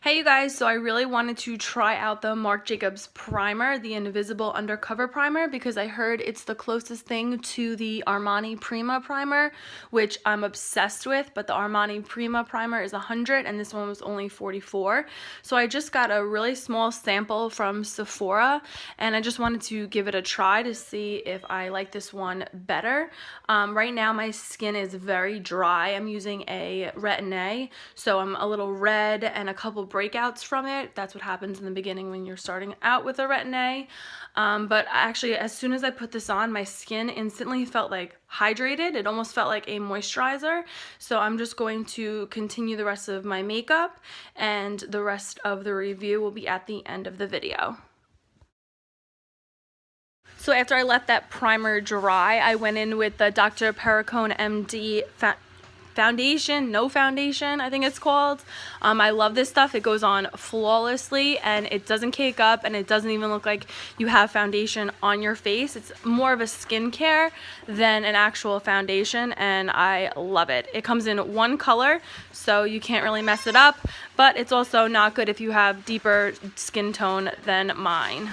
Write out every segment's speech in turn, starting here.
Hey you guys, so I really wanted to try out the Marc Jacobs primer, the Invisible Undercover Primer, because I heard it's the closest thing to the Armani Prima primer, which I'm obsessed with, but the Armani Prima primer is 100 and this one was only 44. So I just got a really small sample from Sephora and I just wanted to give it a try to see if I like this one better. Right now my skin is very dry. I'm using a Retin-A, so I'm a little red and a couple breakouts from it. That's what happens in the beginning when you're starting out with a Retin-A. But actually, as soon as I put this on, my skin instantly felt like hydrated. It almost felt like a moisturizer. So I'm just going to continue the rest of my makeup, and the rest of the review will be at the end of the video. So after I left that primer dry, I went in with the Dr. Perricone MD foundation, no foundation, I think it's called. I love this stuff. It goes on flawlessly and it doesn't cake up and it doesn't even look like you have foundation on your face. It's more of a skincare than an actual foundation and I love it. It comes in one color, so you can't really mess it up, but it's also not good if you have deeper skin tone than mine.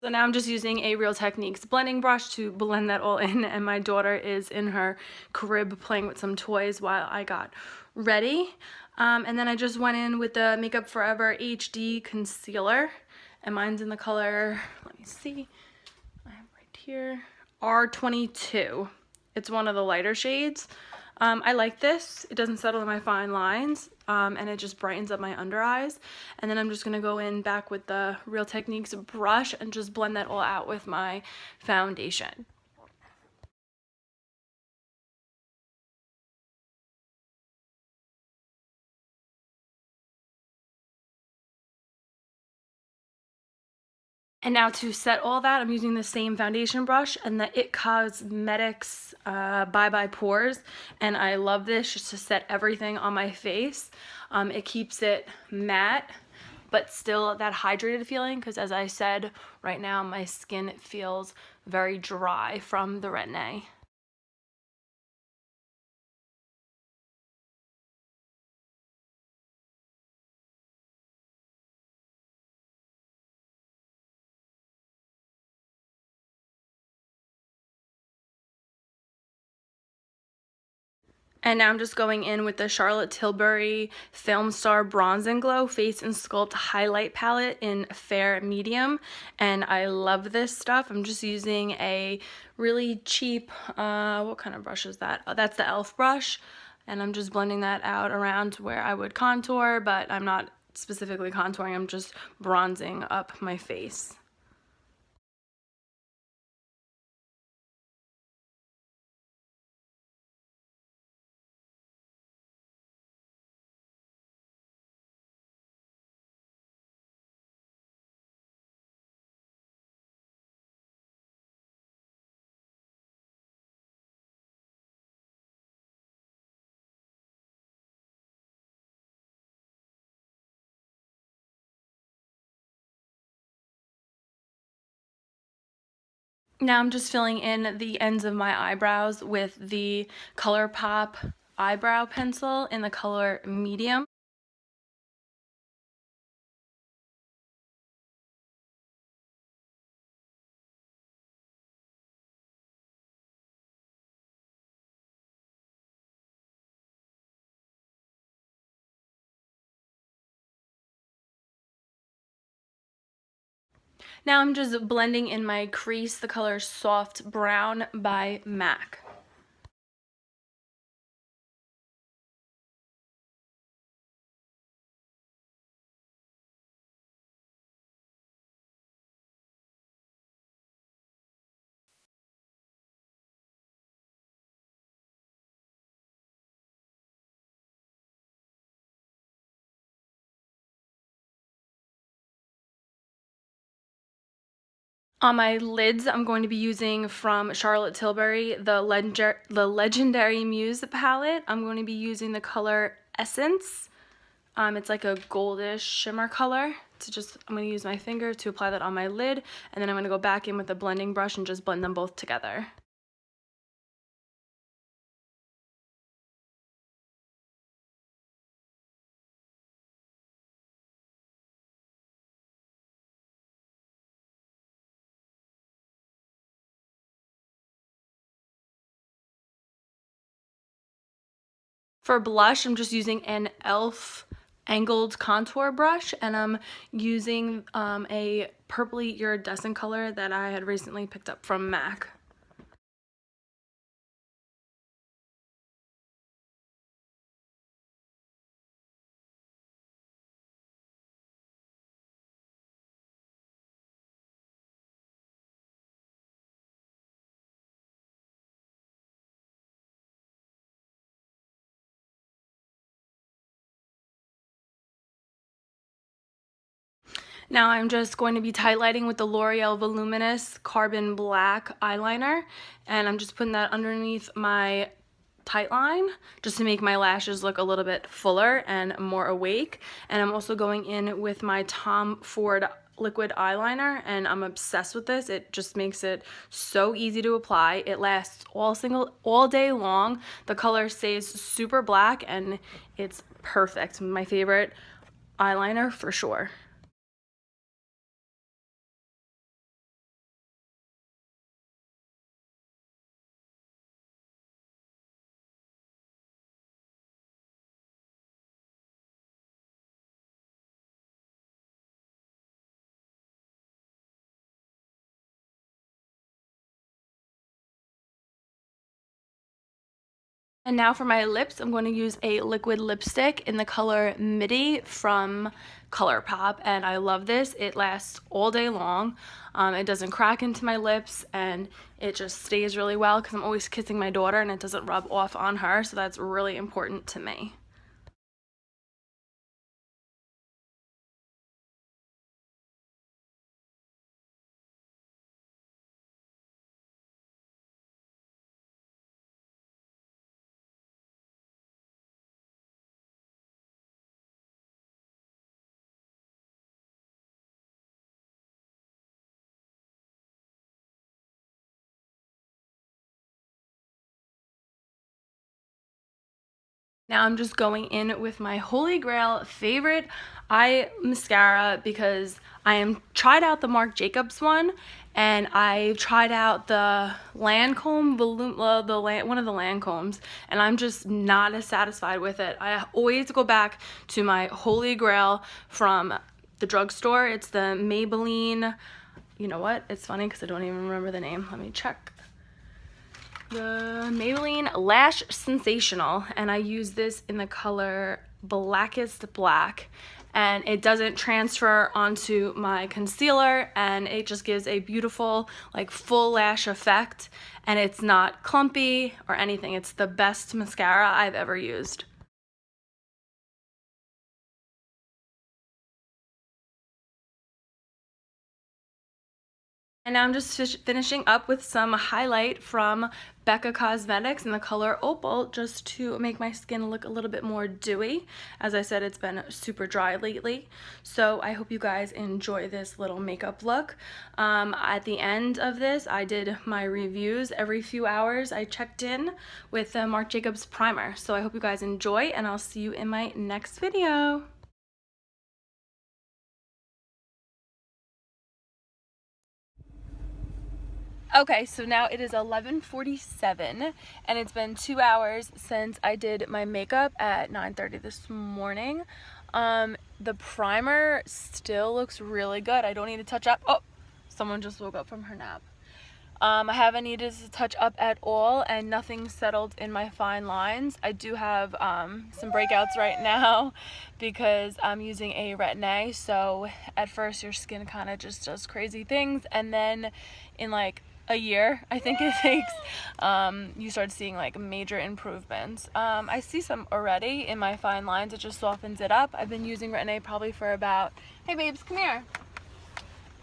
So now I'm just using a Real Techniques blending brush to blend that all in, and my daughter is in her crib playing with some toys while I got ready. And then I just went in with the Makeup Forever HD concealer, and mine's in the color, let me see, I have right here, R22. It's one of the lighter shades. I like this. It doesn't settle in my fine lines, and it just brightens up my under eyes. And then I'm just gonna go in back with the Real Techniques brush and just blend that all out with my foundation. And now to set all that, I'm using the same foundation brush and the It Cosmetics Bye Bye Pores. And I love this just to set everything on my face. It keeps it matte, but still that hydrated feeling, because as I said, right now my skin feels very dry from the Retin-A. And now I'm just going in with the Charlotte Tilbury Film Star Bronze and Glow Face and Sculpt Highlight Palette in Fair Medium. And I love this stuff. I'm just using a really cheap, what kind of brush is that? Oh, that's the e.l.f. brush. And I'm just blending that out around where I would contour, but I'm not specifically contouring, I'm just bronzing up my face. Now I'm just filling in the ends of my eyebrows with the ColourPop eyebrow pencil in the color medium. Now I'm just blending in my crease, the color Soft Brown by MAC. On my lids, I'm going to be using from Charlotte Tilbury the Legendary Muse palette. I'm going to be using the color Essence. It's like a goldish shimmer color. I'm going to use my finger to apply that on my lid, and then I'm going to go back in with a blending brush and just blend them both together. For blush, I'm just using an e.l.f. angled contour brush, and I'm using a purpley iridescent color that I had recently picked up from MAC. Now I'm just going to be highlighting with the L'Oreal Voluminous Carbon Black eyeliner, and I'm just putting that underneath my tight line just to make my lashes look a little bit fuller and more awake. And I'm also going in with my Tom Ford liquid eyeliner, and I'm obsessed with this. It just makes it so easy to apply. It lasts all day long. The color stays super black and it's perfect. My favorite eyeliner for sure. And now for my lips, I'm going to use a liquid lipstick in the color Midi from ColourPop, and I love this. It lasts all day long. It doesn't crack into my lips, and it just stays really well because I'm always kissing my daughter and it doesn't rub off on her, so that's really important to me. Now I'm just going in with my Holy Grail favorite eye mascara because I am tried out the Marc Jacobs one, and I tried out the Lancome one of the Lancomes, and I'm just not as satisfied with it. I always go back to my Holy Grail from the drugstore. It's the Maybelline, you know what? It's funny because I don't even remember the name. Let me check. The Maybelline Lash Sensational, and I use this in the color Blackest Black, and it doesn't transfer onto my concealer, and it just gives a beautiful like full lash effect, and it's not clumpy or anything. It's the best mascara I've ever used. And now I'm just finishing up with some highlight from Becca Cosmetics in the color Opal, just to make my skin look a little bit more dewy. As I said, it's been super dry lately. So I hope you guys enjoy this little makeup look. At the end of this, I did my reviews. Every few hours, I checked in with the Marc Jacobs primer. So I hope you guys enjoy, and I'll see you in my next video. Okay, so now it is 11:47, and it's been 2 hours since I did my makeup at 9:30 this morning. The primer still looks really good. I don't need to touch up. Oh, someone just woke up from her nap. I haven't needed to touch up at all, and nothing settled in my fine lines. I do have some breakouts right now because I'm using a Retin-A, so at first your skin kind of just does crazy things, and then in like a year, I think it takes, you start seeing like major improvements. I see some already in my fine lines. It just softens it up. I've been using Retin-A probably for about, hey babes, come here.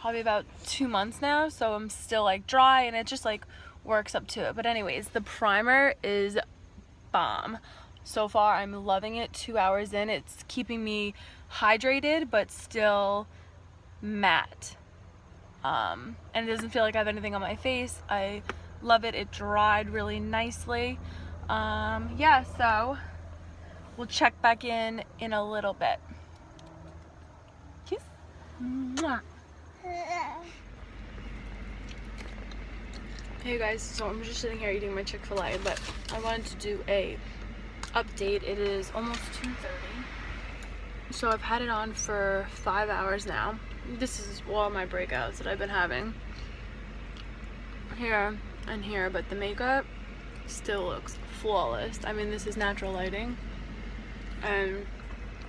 probably about 2 months now, so I'm still like dry and it just like works up to it. But anyways, the primer is bomb. So far I'm loving it. 2 hours in, it's keeping me hydrated but still matte. And it doesn't feel like I have anything on my face. I love it. It dried really nicely. Yeah, so we'll check back in a little bit. Kiss. Mwah. Hey guys, so I'm just sitting here eating my Chick-fil-A, but I wanted to do a update. It is almost 2:30. So I've had it on for 5 hours now. This is all my breakouts that I've been having. Here and here, but the makeup still looks flawless. I mean, this is natural lighting and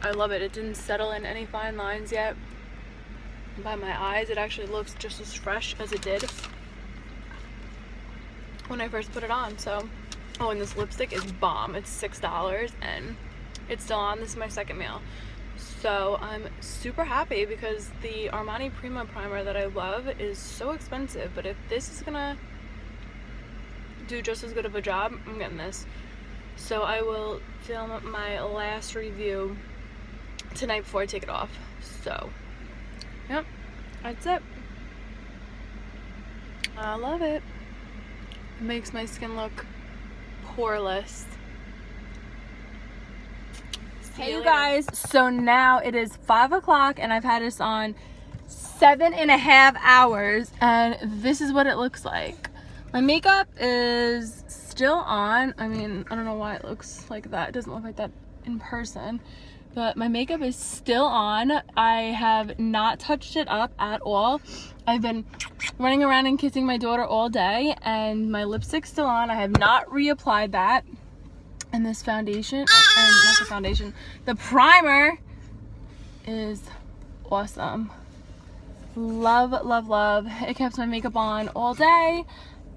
I love it. It didn't settle in any fine lines yet. By my eyes, it actually looks just as fresh as it did when I first put it on. So, oh, and this lipstick is bomb. It's $6 and it's still on. This is my second meal. So I'm super happy because the Armani Prima primer that I love is so expensive, but if this is gonna do just as good of a job, I'm getting this. So I will film my last review tonight before I take it off. So, yep, that's it. I love it. It makes my skin look poreless. Hey you guys, so now it is 5 o'clock and I've had this on 7.5 hours and this is what it looks like. My makeup is still on. I mean, I don't know why it looks like that. It doesn't look like that in person, but my makeup is still on. I have not touched it up at all. I've been running around and kissing my daughter all day and my lipstick's still on. I have not reapplied that. And this foundation, not the foundation, the primer is awesome. Love, love, love. It kept my makeup on all day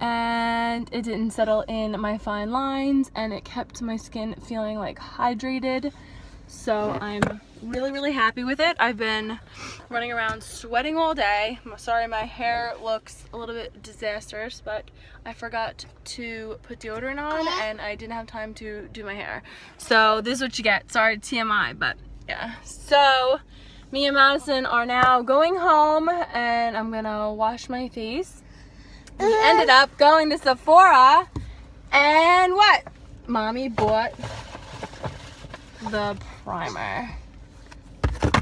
and it didn't settle in my fine lines and it kept my skin feeling like hydrated. So I'm really, really happy with it. I've been running around sweating all day. I'm sorry my hair looks a little bit disastrous, but I forgot to put deodorant on and I didn't have time to do my hair. So this is what you get. Sorry, TMI, but yeah. So me and Madison are now going home and I'm gonna wash my face. We ended up going to Sephora and what? Mommy bought the primer.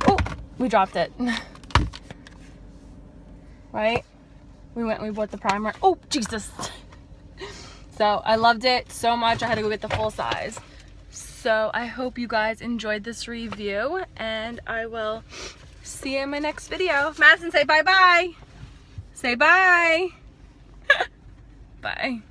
Oh, we dropped it. Right? We went and we bought the primer. Oh, Jesus. So I loved it so much. I had to go get the full size. So I hope you guys enjoyed this review and I will see you in my next video. Madison, say bye-bye. Say bye. Bye.